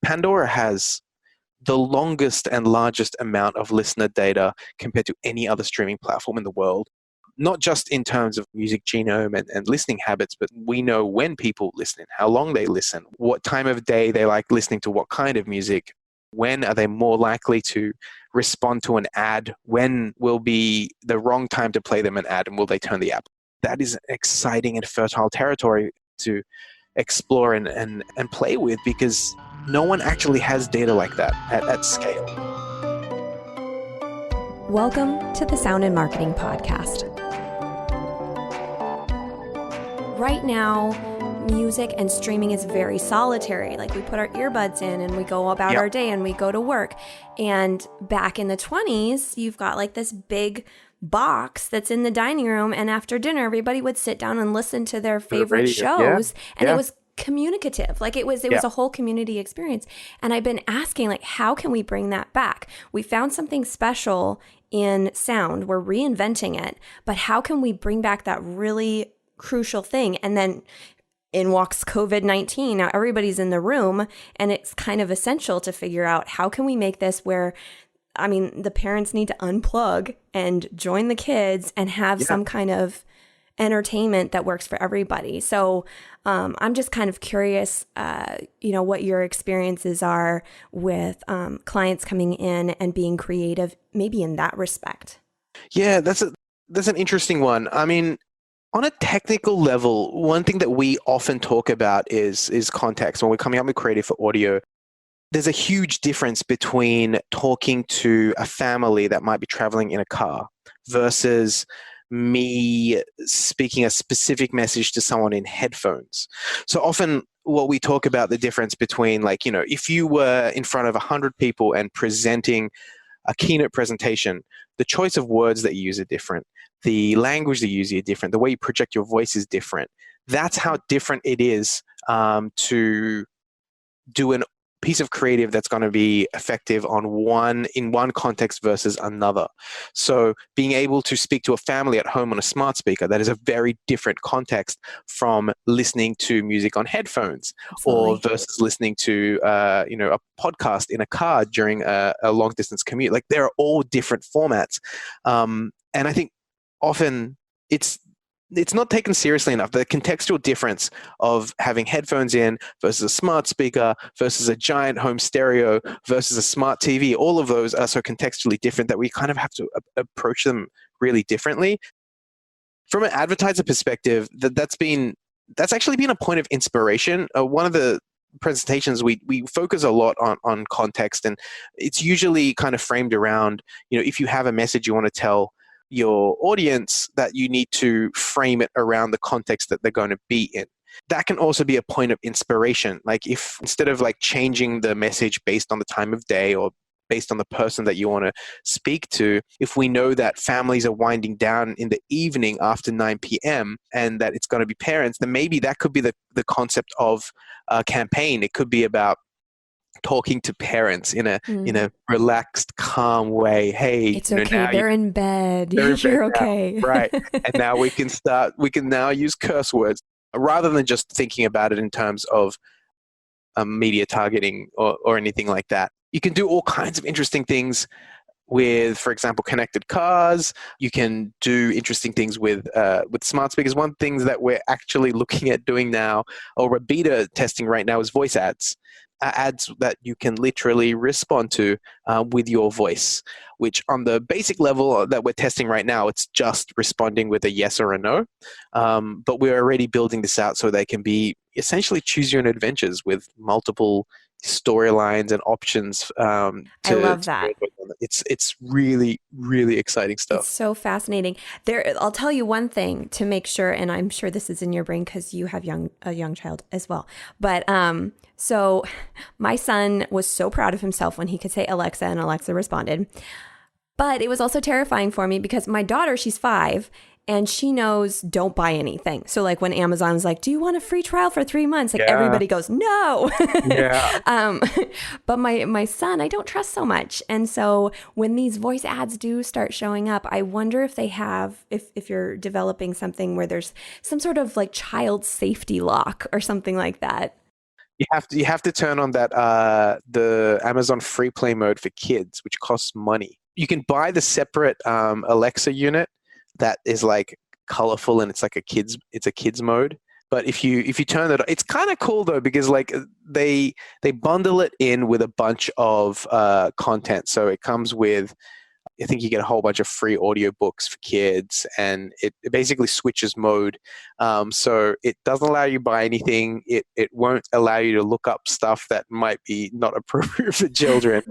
Pandora has the longest and largest amount of listener data compared to any other streaming platform in the world. Not just in terms of music genome and listening habits, but we know when people listen, how long they listen, what time of day they like listening to what kind of music, when are they more likely to respond to an ad, when will be the wrong time to play them an ad, and will they turn the app. That is exciting and fertile territory to explore and play with, because no one actually has data like that at scale. Welcome to the Sound and Marketing Podcast. Right now, music and streaming is very solitary. Like, we put our earbuds in and we go about our day and we go to work. And back in the 20s, you've got like this big box that's in the dining room, and after dinner, everybody would sit down and listen to their favorite shows. And it was communicative. Like, it was a whole community experience. And I've been asking, like, how can we bring that back? We found something special in sound. We're reinventing it. But how can we bring back that really crucial thing? And then in walks COVID-19. Now everybody's in the room, and it's kind of essential to figure out how can we make this where, I mean, the parents need to unplug and join the kids and have some kind of entertainment that works for everybody. So I'm just kind of curious, what your experiences are with clients coming in and being creative, maybe in that respect. Yeah, that's an interesting one. I mean, on a technical level, one thing that we often talk about is context. When we're coming up with creative for audio, there's a huge difference between talking to a family that might be traveling in a car versus me speaking a specific message to someone in headphones. So often what we talk about the difference between, like, if you were in front of 100 people and presenting a keynote presentation, the choice of words that you use are different. The language that you use is different. The way you project your voice is different. That's how different it is to do a piece of creative that's going to be effective in one context versus another. So being able to speak to a family at home on a smart speaker, that is a very different context from listening to music on headphones. Absolutely. Or versus listening to a podcast in a car during a long distance commute. Like, they're all different formats. And I think often it's not taken seriously enough. The contextual difference of having headphones in versus a smart speaker versus a giant home stereo versus a smart TV, all of those are so contextually different that we kind of have to approach them really differently. From an advertiser perspective, that's actually been a point of inspiration. One of the presentations, we focus a lot on context, and it's usually kind of framed around, if you have a message you want to tell your audience, that you need to frame it around the context that they're going to be in. That can also be a point of inspiration. Like, if instead of like changing the message based on the time of day or based on the person that you want to speak to, if we know that families are winding down in the evening after 9 p.m. and that it's going to be parents, then maybe that could be the concept of a campaign. It could be about talking to parents in a relaxed, calm way. Hey, it's okay. They're in bed. You're okay. Now. Right. And now we can now use curse words rather than just thinking about it in terms of media targeting or anything like that. You can do all kinds of interesting things with, for example, connected cars. You can do interesting things with smart speakers. One thing that we're actually looking at doing now, or we're beta testing right now, is voice ads. Ads that you can literally respond to with your voice, which on the basic level that we're testing right now, it's just responding with a yes or a no. But we're already building this out so they can be essentially choose your own adventures with multiple storylines and options. I love that. It's really, really exciting stuff. It's so fascinating. I'll tell you one thing to make sure, and I'm sure this is in your brain because you have a young child as well. But so my son was so proud of himself when he could say Alexa, and Alexa responded. But it was also terrifying for me because my daughter, she's 5, and she knows don't buy anything. So like when Amazon's like, do you want a free trial for 3 months? Like everybody goes, no. But my son, I don't trust so much. And so when these voice ads do start showing up, I wonder if they have, if you're developing something where there's some sort of like child safety lock or something like that. You have to turn on that the Amazon free play mode for kids, which costs money. You can buy the separate Alexa unit that is like colorful and it's a kids mode. But if you turn it, it's kind of cool though because like they bundle it in with a bunch of content. So it comes with, I think you get a whole bunch of free audiobooks for kids, and it basically switches mode. So it doesn't allow you to buy anything. It won't allow you to look up stuff that might be not appropriate for children.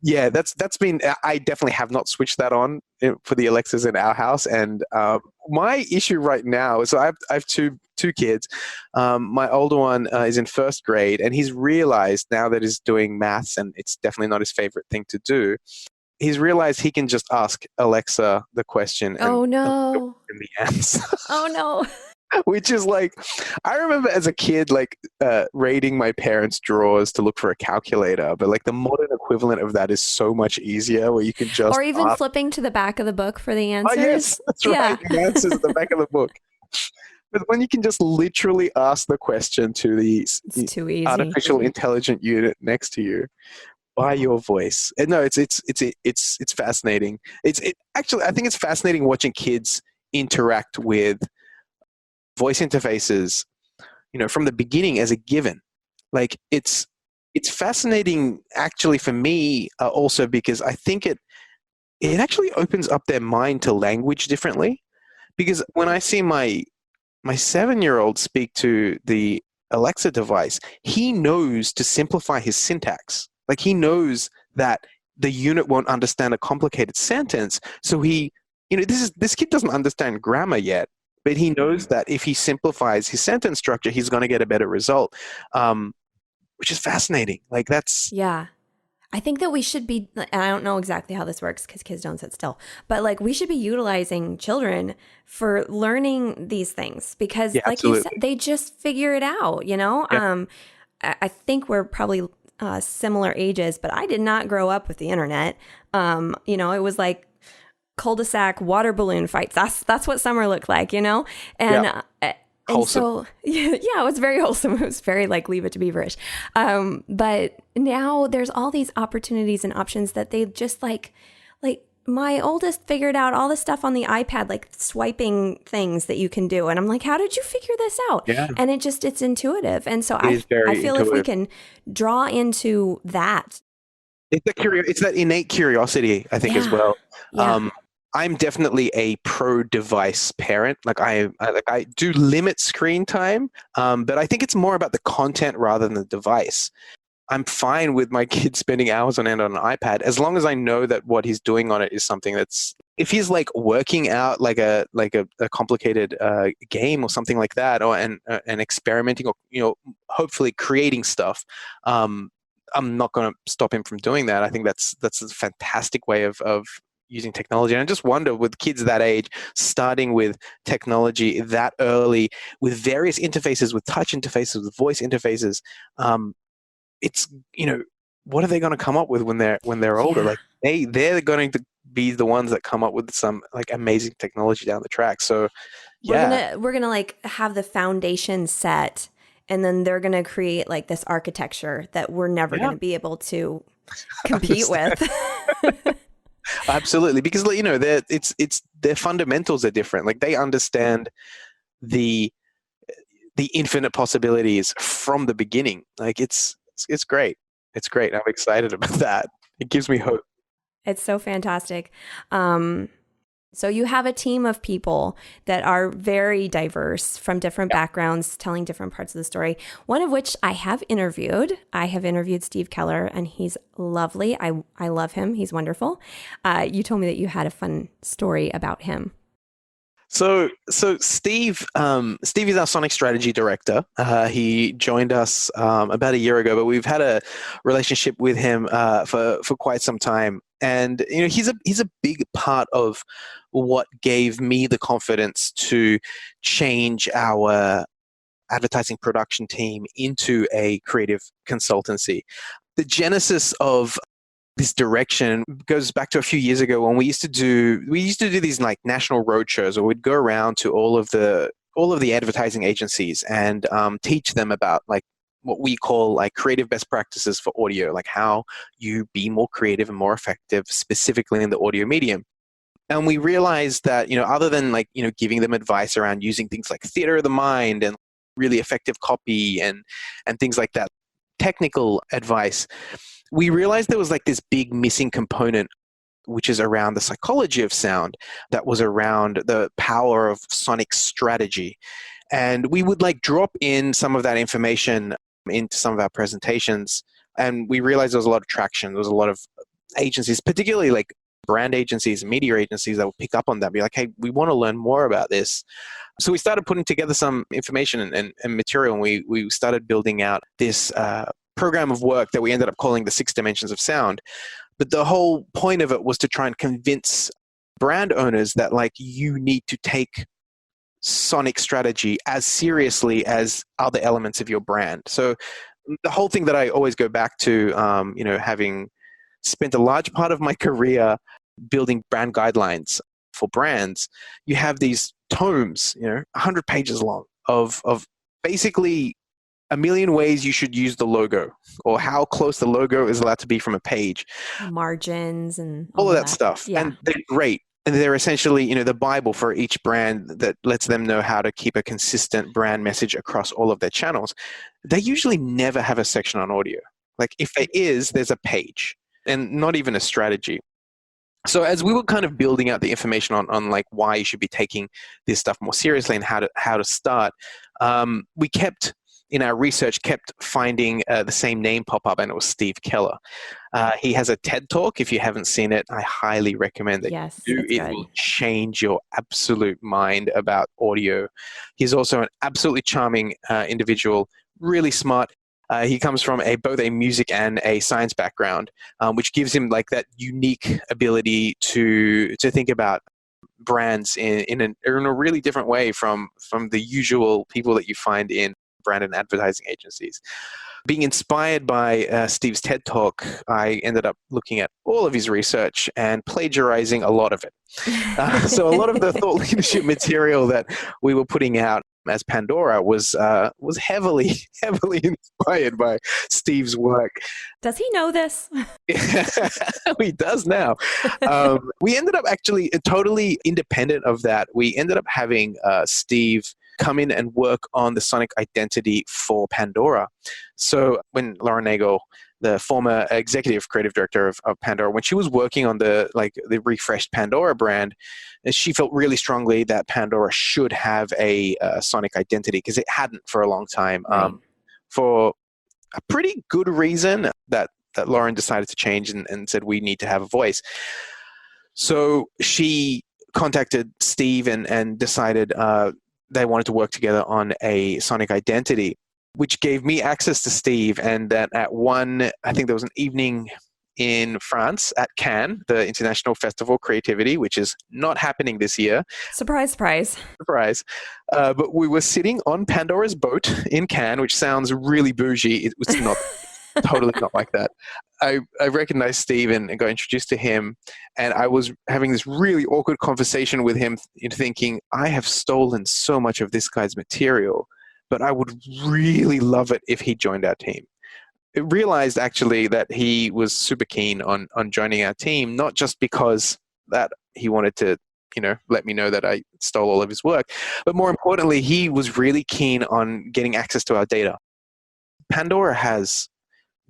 Yeah, that's been. I definitely have not switched that on for the Alexas in our house, and my issue right now is I have two kids. My older one is in first grade, and he's realized now that he's doing maths, and it's definitely not his favorite thing to do. He's realized he can just ask Alexa the question and Oh no. and the answer. Oh no. Which is like, I remember as a kid, like raiding my parents' drawers to look for a calculator, but like the modern equivalent of that is so much easier, where you can just Or even ask. flipping to the back of the book for the Oh answers. yes, that's right. The answers at the back of the book. But when you can just literally ask the question to It's too easy. artificial intelligent unit next to you by your voice. And no, it's fascinating. Actually, I think it's fascinating watching kids interact with voice interfaces, from the beginning as a given. Like it's fascinating actually for me also because I think it actually opens up their mind to language differently. Because when I see my 7-year-old speak to the Alexa device, he knows to simplify his syntax. Like he knows that the unit won't understand a complicated sentence. So this kid doesn't understand grammar yet, but he knows that if he simplifies his sentence structure, he's going to get a better result, which is fascinating. Like that's Yeah. I think that we should be, and I don't know exactly how this works because kids don't sit still, but like we should be utilizing children for learning these things because yeah, like you said, absolutely. they just figure it out, Yeah. I think we're probably similar ages, but I did not grow up with the internet. It was like cul-de-sac water balloon fights. That's what summer looked like, And Yeah. and Wholesome. so yeah, it was very wholesome. It was very like Leave It to Beaverish. But now there's all these opportunities and options that they just like my oldest figured out all the stuff on the iPad, like swiping things that you can do. And I'm like, how did you figure this out? Yeah. And it's intuitive. And so It is very I feel if we intuitive. can draw into that. It's that innate curiosity, I think, as Yeah. well. Yeah. I'm definitely a pro-device parent. Like I do limit screen time, but I think it's more about the content rather than the device. I'm fine with my kid spending hours on end on an iPad as long as I know that what he's doing on it is something that's. If he's like working out like a complicated game or something like that, or and experimenting, or hopefully creating stuff. I'm not going to stop him from doing that. I think that's a fantastic way of using technology. And I just wonder with kids that age, starting with technology that early, with various interfaces, with touch interfaces, with voice interfaces, it's what are they going to come up with when they're older? Yeah. Like they're going to be the ones that come up with some like amazing technology down the track. So yeah, We're gonna like have the foundation set, and then they're gonna create like this architecture that we're never yeah, gonna be able to compete with. absolutely. Because their fundamentals are different. Like they understand the infinite possibilities from the beginning. Like it's great. It's great. I'm excited about that. It gives me hope. It's so fantastic. So you have a team of people that are very diverse from different backgrounds, telling different parts of the story. One of which I have interviewed. I have interviewed Steve Keller, and he's lovely. I love him. He's wonderful. You told me that you had a fun story about him. So Steve is our Sonic strategy director. He joined us about a year ago, but we've had a relationship with him for quite some time. And he's a big part of what gave me the confidence to change our advertising production team into a creative consultancy. The genesis of this direction goes back to a few years ago when we used to do these like national road shows, or we'd go around to all of the advertising agencies and teach them about like what we call like creative best practices for audio, like how you be more creative and more effective, specifically in the audio medium. And we realized that, other than like, giving them advice around using things like theater of the mind and really effective copy and things like that, technical advice, we realized there was like this big missing component, which is around the psychology of sound, that was around the power of sonic strategy. And we would like drop in some of that information into some of our presentations. And we realized there was a lot of traction. There was a lot of agencies, particularly like brand agencies and media agencies, that would pick up on that, be like, hey, we want to learn more about this. So we started putting together some information and material, and we started building out this program of work that we ended up calling the 6 Dimensions of Sound. But the whole point of it was to try and convince brand owners that like you need to take sonic strategy as seriously as other elements of your brand. So the whole thing that I always go back to, having spent a large part of my career building brand guidelines for brands, you have these tomes, 100 pages long of basically a million ways you should use the logo, or how close the logo is allowed to be from a page. Margins and all of that stuff. Yeah. And they're great. And they're essentially, the Bible for each brand that lets them know how to keep a consistent brand message across all of their channels. They usually never have a section on audio. Like if there is, there's a page, and not even a strategy. So as we were kind of building out the information on like why you should be taking this stuff more seriously and how to start, we kept in our research finding the same name pop up, and it was Steve Keller. He has a TED Talk. If you haven't seen it, I highly recommend that you do. It will change your absolute mind about audio. He's also an absolutely charming individual, really smart. He comes from both a music and a science background, which gives him like that unique ability to think about brands in a really different way from the usual people that you find in brand and advertising agencies. Being inspired by Steve's TED Talk, I ended up looking at all of his research and plagiarizing a lot of it. So a lot of the thought leadership material that we were putting out as Pandora was heavily inspired by Steve's work. Does he know this? He does now. We ended up actually totally independent of that. We ended up having Steve come in and work on the sonic identity for Pandora. So when Lauren Nagel, the former executive creative director of Pandora, when she was working on the refreshed Pandora brand, she felt really strongly that Pandora should have a sonic identity, because it hadn't for a long time. Right. For a pretty good reason that Lauren decided to change and said, we need to have a voice. So she contacted Steve and decided they wanted to work together on a sonic identity, which gave me access to Steve. And that I think there was an evening in France at Cannes, the International Festival of Creativity, which is not happening this year. Surprise, surprise. Surprise. But we were sitting on Pandora's boat in Cannes, which sounds really bougie. It was not totally not like that. I recognized Steve and got introduced to him, and I was having this really awkward conversation with him, thinking, I have stolen so much of this guy's material, but I would really love it if he joined our team. I realized actually that he was super keen on joining our team, not just because that he wanted to let me know that I stole all of his work, but more importantly, he was really keen on getting access to our data. Pandora has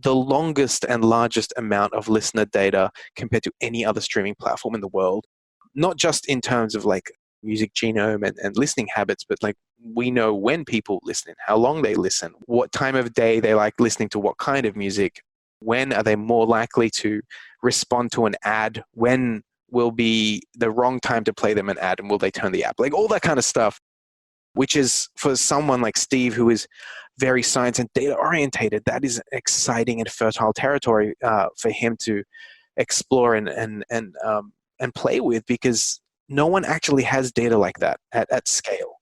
the longest and largest amount of listener data compared to any other streaming platform in the world, not just in terms of like music genome and listening habits, but like we know when people listen, how long they listen, what time of day they like listening to what kind of music, when are they more likely to respond to an ad, when will be the wrong time to play them an ad, and will they turn the app, like all that kind of stuff, which is for someone like Steve who is very science and data orientated, that is exciting and fertile territory for him to explore and play with, because no one actually has data like that at scale.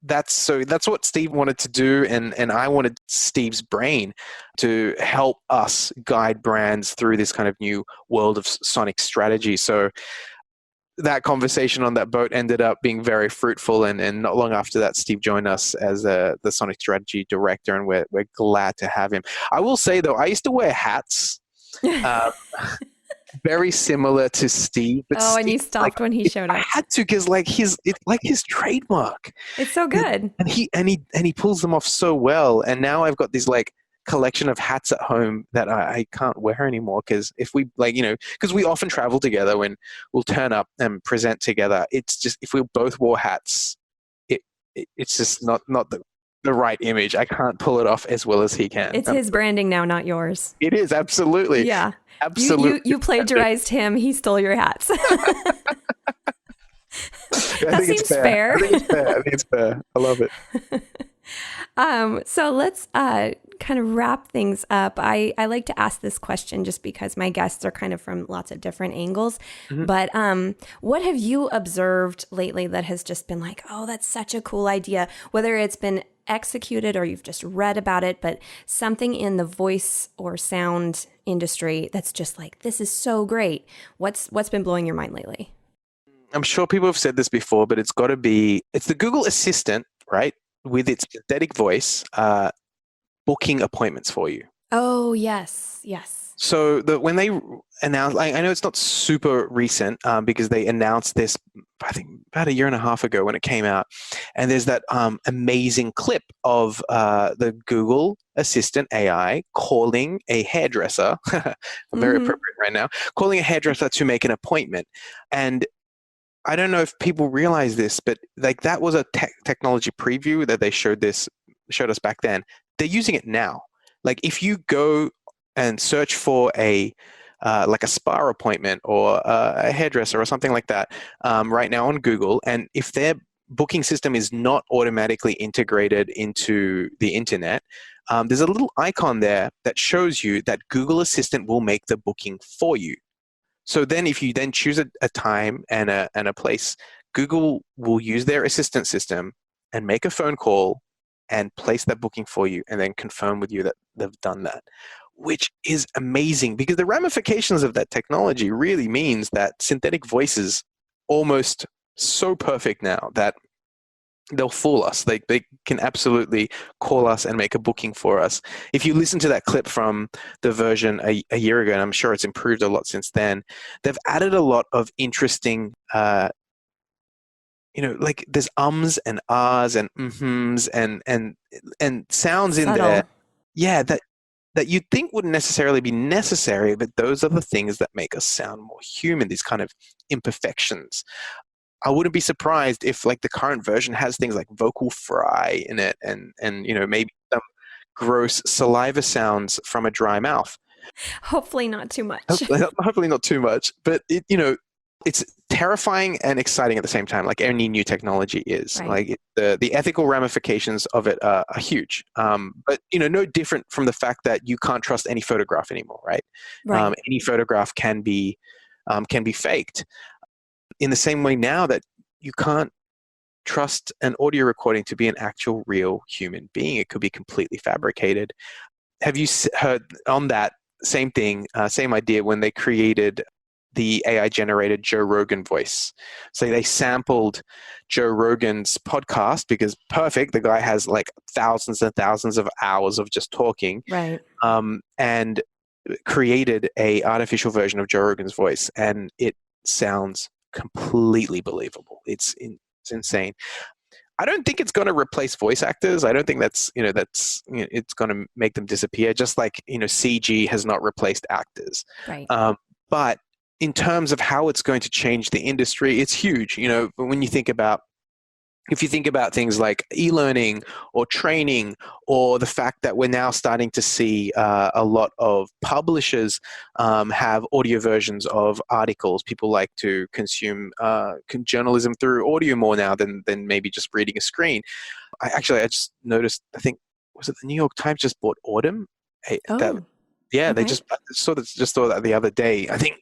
That's what Steve wanted to do, and I wanted Steve's brain to help us guide brands through this kind of new world of sonic strategy. So that conversation on that boat ended up being very fruitful, and not long after that, Steve joined us as the Sonic Strategy Director, and we're glad to have him. I will say though, I used to wear hats, uh, very similar to Steve, but Oh, and Steve, you stopped when he showed I up. had to because it's like his trademark, It's so good. and he pulls them off so well. And now I've got these like collection of hats at home that I can't wear anymore, because if we because we often travel together, when we'll turn up and present together, it's just, if we both wore hats, it's just not the right image. I can't pull it off as well as he can. It's his branding now, not yours. It is, absolutely. Yeah. Absolutely. You plagiarized him. He stole your hats. That seems fair. I think it's fair. I love it. So let's kind of wrap things up. I like to ask this question just because my guests are kind of from lots of different angles. Mm-hmm. But what have you observed lately that has just been like, oh, that's such a cool idea, whether it's been executed or you've just read about it, but something in the voice or sound industry that's just like, this is so great. What's been blowing your mind lately? I'm sure people have said this before, but it's the Google Assistant, right? With its synthetic voice, booking appointments for you. Oh, yes. So when they announced, I know it's not super recent, because they announced this, I think about a year and a half ago when it came out. And there's that amazing clip of the Google Assistant AI calling a hairdresser, very appropriate right now, calling a hairdresser to make an appointment. And I don't know if people realize this, but like that was a technology preview that they showed us back then. They're using it now. Like if you go and search for like a spa appointment or a hairdresser or something like that right now on Google, and if their booking system is not automatically integrated into the internet, there's a little icon there that shows you that Google Assistant will make the booking for you. So then if you then choose a time and a place, Google will use their assistant system and make a phone call and place that booking for you and then confirm with you that they've done that, which is amazing, because the ramifications of that technology really means that synthetic voices almost so perfect now that they'll fool us. They can absolutely call us and make a booking for us. If you listen to that clip from the version a year ago, and I'm sure it's improved a lot since then, they've added a lot of interesting, like there's ums and ahs and mhms and sounds in there. Yeah, that you'd think wouldn't necessarily be necessary, but those are the things that make us sound more human, these kind of imperfections. I wouldn't be surprised if like the current version has things like vocal fry in it and maybe some gross saliva sounds from a dry mouth. Hopefully not too much. Hopefully not too much, but it's terrifying and exciting at the same time, like any new technology is. Right. Like the ethical ramifications of it are huge. But no different from the fact that you can't trust any photograph anymore, right? Any photograph can be faked. In the same way now that you can't trust an audio recording to be an actual real human being. It could be completely fabricated. Have you heard on that same thing, same idea, when they created the AI-generated Joe Rogan voice? So they sampled Joe Rogan's podcast because perfect, the guy has like thousands and thousands of hours of just talking. Right. And created a artificial version of Joe Rogan's voice, and it sounds completely believable. It's insane. I don't think it's going to replace voice actors. I don't think it's going to make them disappear. Just like CG has not replaced actors. Right. But in terms of how it's going to change the industry, it's huge. When you think about, if you think about things like e-learning or training, or the fact that we're now starting to see a lot of publishers have audio versions of articles. People like to consume journalism through audio more now than maybe just reading a screen. I just noticed, I think, was it the New York Times just bought Audem? They just saw that the other day. I think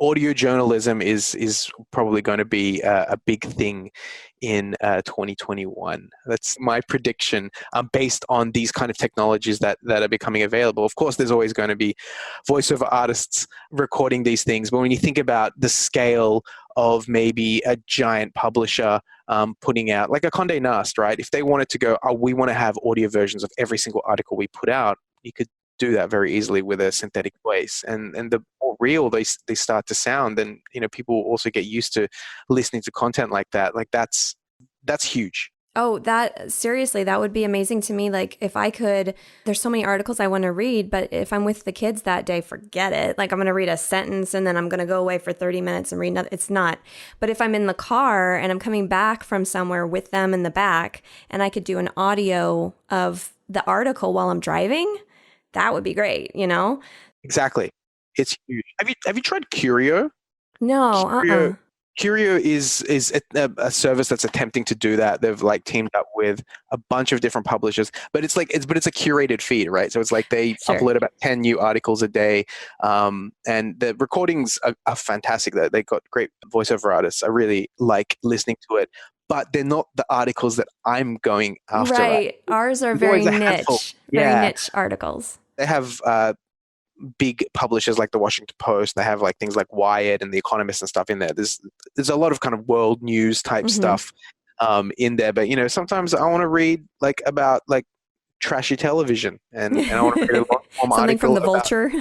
audio journalism is probably going to be a big thing in 2021. That's my prediction, based on these kind of technologies that are becoming available. Of course, there's always going to be voiceover artists recording these things, but when you think about the scale of maybe a giant publisher putting out, like a Condé Nast, right? If they wanted to go, oh, we want to have audio versions of every single article we put out, you could do that very easily with a synthetic voice. And the more real they start to sound, then people will also get used to listening to content like that. Like that's huge. Oh, that seriously, that would be amazing to me. Like if I could, there's so many articles I want to read, but if I'm with the kids that day, forget it. Like I'm going to read a sentence and then I'm going to go away for 30 minutes and read another. It's not. But if I'm in the car and I'm coming back from somewhere with them in the back and I could do an audio of the article while I'm driving, that would be great, Exactly. It's huge. Have you tried Curio? No, Curio is a service that's attempting to do that. They've like teamed up with a bunch of different publishers, but it's a curated feed, right? So it's like they upload about 10 new articles a day, and the recordings are fantastic. They got great voiceover artists. I really like listening to it, but they're not the articles that I'm going after. Right, ours are very niche, very niche articles. They have big publishers like the Washington Post. They have like things like Wired and The Economist and stuff in there. There's a lot of kind of world news type stuff in there. But sometimes I want to read like about like trashy television, and I want to read a long form something article from the Vulture.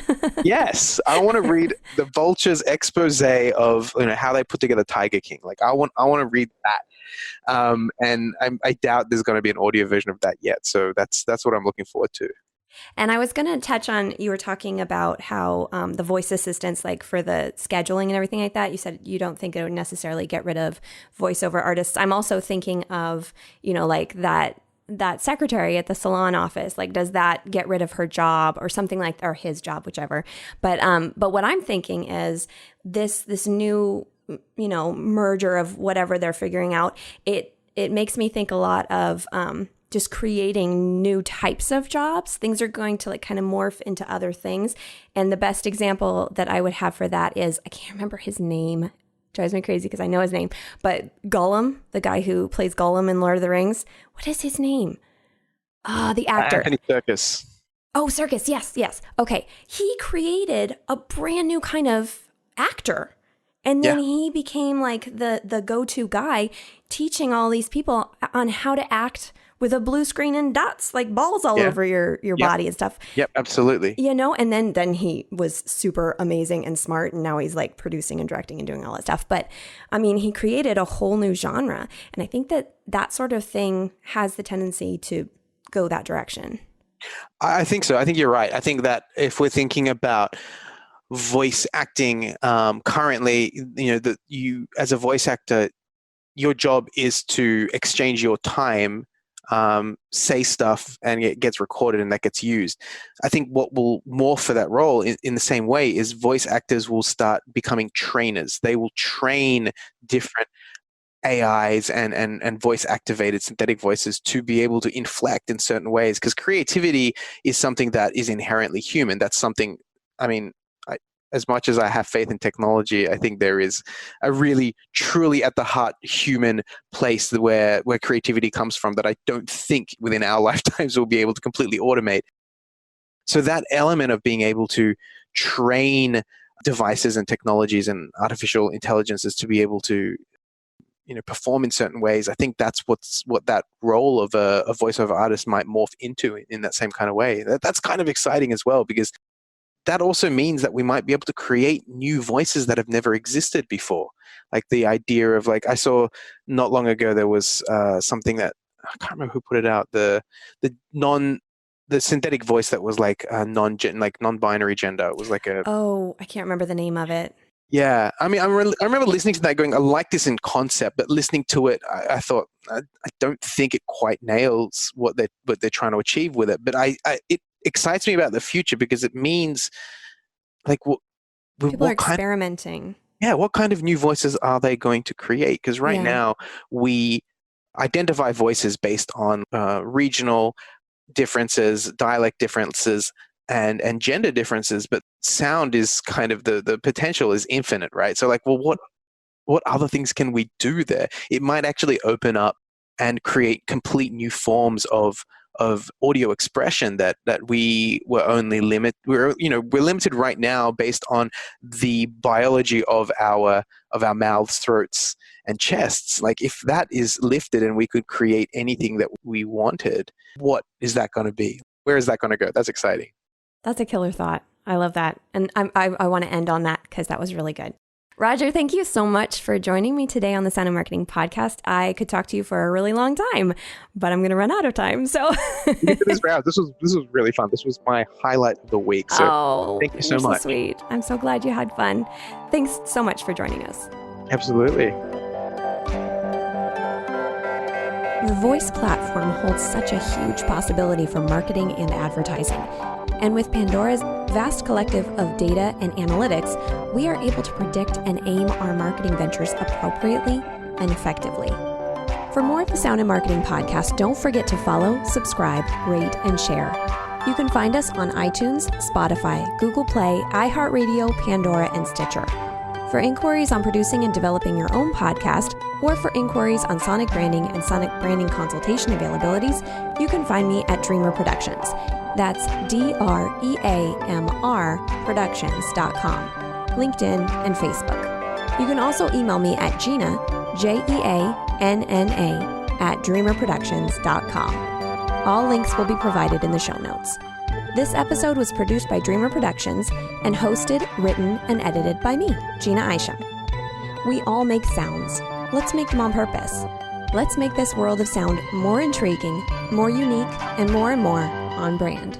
Yes, I want to read the Vulture's expose of how they put together Tiger King. Like I want to read that, and I doubt there's going to be an audio version of that yet. So that's what I'm looking forward to. And I was going to touch on, you were talking about how the voice assistants, like for the scheduling and everything like that, you said you don't think it would necessarily get rid of voiceover artists. I'm also thinking of, like that secretary at the salon office, like does that get rid of her job or something like, or his job, whichever. But what I'm thinking is this new, merger of whatever they're figuring out, it makes me think a lot of just creating new types of jobs. Things are going to like kind of morph into other things. And the best example that I would have for that is, I can't remember his name. Drives me crazy because I know his name. But Gollum, the guy who plays Gollum in Lord of the Rings. What is his name? The actor. Anthony Serkis. Oh, Serkis. Yes. Okay. He created a brand new kind of actor. And then he became like the go-to guy teaching all these people on how to act with a blue screen and dots, like balls all over your body and stuff. Yep, absolutely. And then he was super amazing and smart, and now he's like producing and directing and doing all that stuff. But I mean, he created a whole new genre. And I think that sort of thing has the tendency to go that direction. I think so. I think you're right. I think that if we're thinking about voice acting currently, that you as a voice actor, your job is to exchange your time, say stuff, and it gets recorded and that gets used. I think what will morph for that role in the same way is voice actors will start becoming trainers. They will train different AIs and voice activated synthetic voices to be able to inflect in certain ways, because creativity is something that is inherently human. That's something, as much as I have faith in technology, I think there is a really, truly at the heart human place where creativity comes from that I don't think within our lifetimes we'll be able to completely automate. So that element of being able to train devices and technologies and artificial intelligences to be able to perform in certain ways, I think that's what that role of a voiceover artist might morph into in that same kind of way. That's kind of exciting as well, because that also means that we might be able to create new voices that have never existed before. Like the idea of, like, I saw not long ago, there was something that, I can't remember who put it out, the synthetic voice that was like non-binary gender. It was like I can't remember the name of it. Yeah, I mean, I remember listening to that going, I like this in concept, but listening to it, I thought, I don't think it quite nails what they're trying to achieve with it. But it excites me about the future, because it means, like, people are experimenting. What kind of new voices are they going to create? Because right now we identify voices based on regional differences, dialect differences, and gender differences, but sound is kind of the potential is infinite, right? So like, well, what other things can we do there? It might actually open up and create complete new forms of of audio expression that we were only we're limited right now based on the biology of our mouths, throats, and chests. Like, if that is lifted and we could create anything that we wanted, what is that going to be? Where is that going to go? That's exciting. That's a killer thought. I love that. And I want to end on that because that was really good. Roger, thank you so much for joining me today on the Sound of Marketing podcast. I could talk to you for a really long time, but I'm going to run out of time. So this was really fun. This was my highlight of the week. So thank you so much. So sweet. I'm so glad you had fun. Thanks so much for joining us. Absolutely. The voice platform holds such a huge possibility for marketing and advertising. And with Pandora's vast collective of data and analytics, we are able to predict and aim our marketing ventures appropriately and effectively. For more of the Sound in Marketing podcast, don't forget to follow, subscribe, rate, and share. You can find us on iTunes, Spotify, Google Play, iHeartRadio, Pandora, and Stitcher. For inquiries on producing and developing your own podcast, or for inquiries on sonic branding and sonic branding consultation availabilities, you can find me at Dreamr Productions. That's DREAMR Productions.com, LinkedIn, and Facebook. You can also email me at Jeanna, JEANNA, at DreamrProductions.com. All links will be provided in the show notes. This episode was produced by Dreamr Productions and hosted, written, and edited by me, Jeanna Isham. We all make sounds. Let's make them on purpose. Let's make this world of sound more intriguing, more unique, and more on brand.